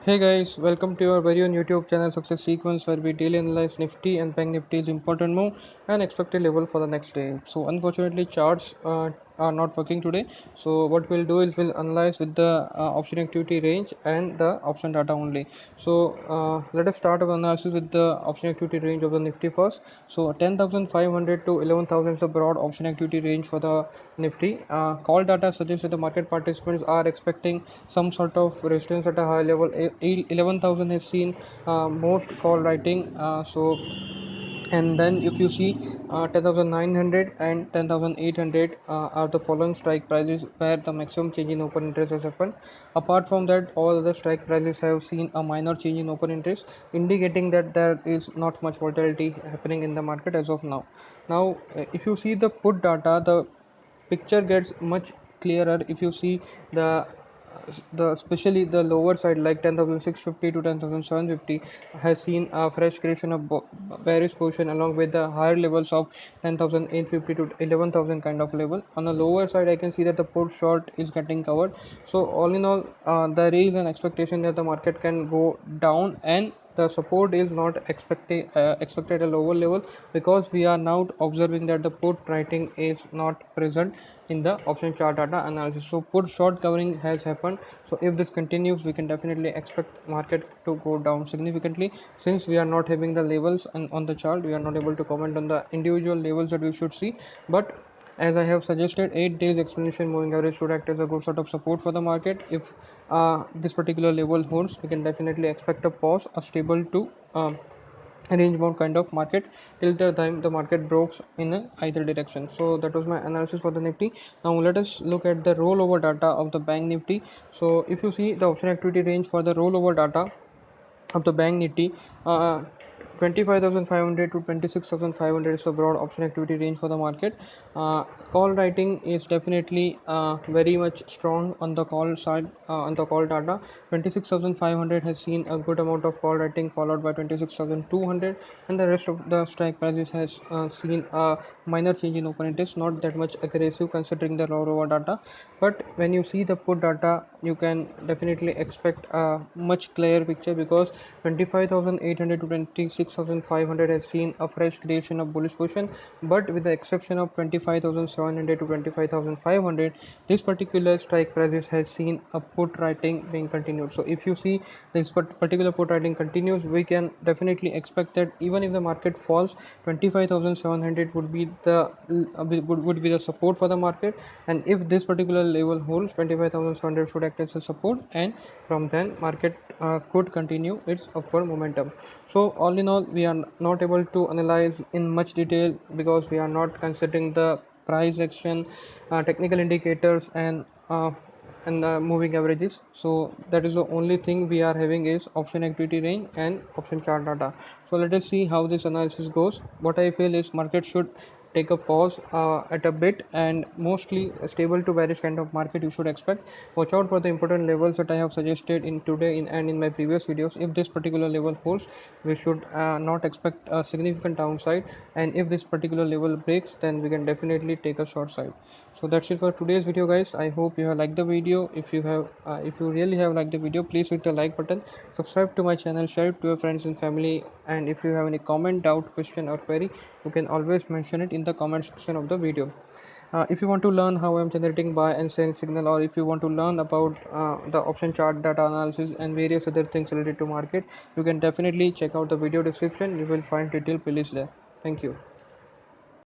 Hey guys, welcome to your very own YouTube channel Success Sequence where we daily analyze Nifty and Bank Nifty's important move and expected level for the next day. So unfortunately charts are not working today. So what we'll do is we'll analyze with the option activity range and the option data only. So let us start our analysis with the option activity range of the Nifty first. So 10,500 to 11,000 is the broad option activity range for the Nifty. Call data suggests that the market participants are expecting some sort of resistance at a high level. 11,000 has seen most call writing. And then if you see 10,900 and 10,800 are the following strike prices where the maximum change in open interest has happened. Apart from that, all other strike prices have seen a minor change in open interest, indicating that there is not much volatility happening in the market as of now. If you see the put data, the picture gets much clearer if you see the especially the lower side like 10,650 to 10,750 has seen a fresh creation of bearish position along with the higher levels of 10,850 to 11,000 kind of level. On the lower side I can see that the put short is getting covered. So all in all, there is an expectation that the market can go down, and the support is not expected at a lower level because we are now observing that the put writing is not present in the option chart data analysis. So put short covering has happened. So if this continues, we can definitely expect market to go down significantly. Since we are not having the levels and on the chart, we are not able to comment on the individual levels that we should see. But as I have suggested, 8 days explanation moving average should act as a good sort of support for the market. If this particular level holds, we can definitely expect a pause, a stable to range bound kind of market till the time the market breaks in either direction. So that was my analysis for the Nifty. Now let us look at the rollover data of the Bank Nifty. So if you see the option activity range for the rollover data of the Bank Nifty, 25,500 to 26,500 is the broad option activity range for the market. Call writing is definitely very much strong on the call side. On the call data, 26,500 has seen a good amount of call writing followed by 26,200, and the rest of the strike prices has seen a minor change in open interest, not that much aggressive considering the rollover data. But when you see the put data, you can definitely expect a much clearer picture because 25,800 to 26,500 has seen a fresh creation of bullish position, but with the exception of 25,700 to 25,500, this particular strike prices has seen a put writing being continued. So if you see this particular put writing continues, we can definitely expect that even if the market falls, 25,700 would be would be the support for the market, and if this particular level holds, 25,700 should act as a support, and from then market could continue its upward momentum. So all in all, we are not able to analyze in much detail because we are not considering the price action, technical indicators, and moving averages. So that is the only thing we are having is option activity range and option chart data. So let us see how this analysis goes. What I feel is market should take a pause at a bit, and mostly a stable to bearish kind of market you should expect. Watch out for the important levels that I have suggested in today and in my previous videos. If this particular level holds, we should not expect a significant downside, and if this particular level breaks, then we can definitely take a short side. So that's it for today's video, guys. I hope you have liked the video. If you really have liked the video, please hit the like button, subscribe to my channel, share it to your friends and family, and if you have any comment, doubt, question or query, you can always mention it in the comment section of the video. If you want to learn how I'm generating buy and sell signal, or if you want to learn about the option chart data analysis and various other things related to market, you can definitely check out the video description. You will find detailed playlist there. Thank you.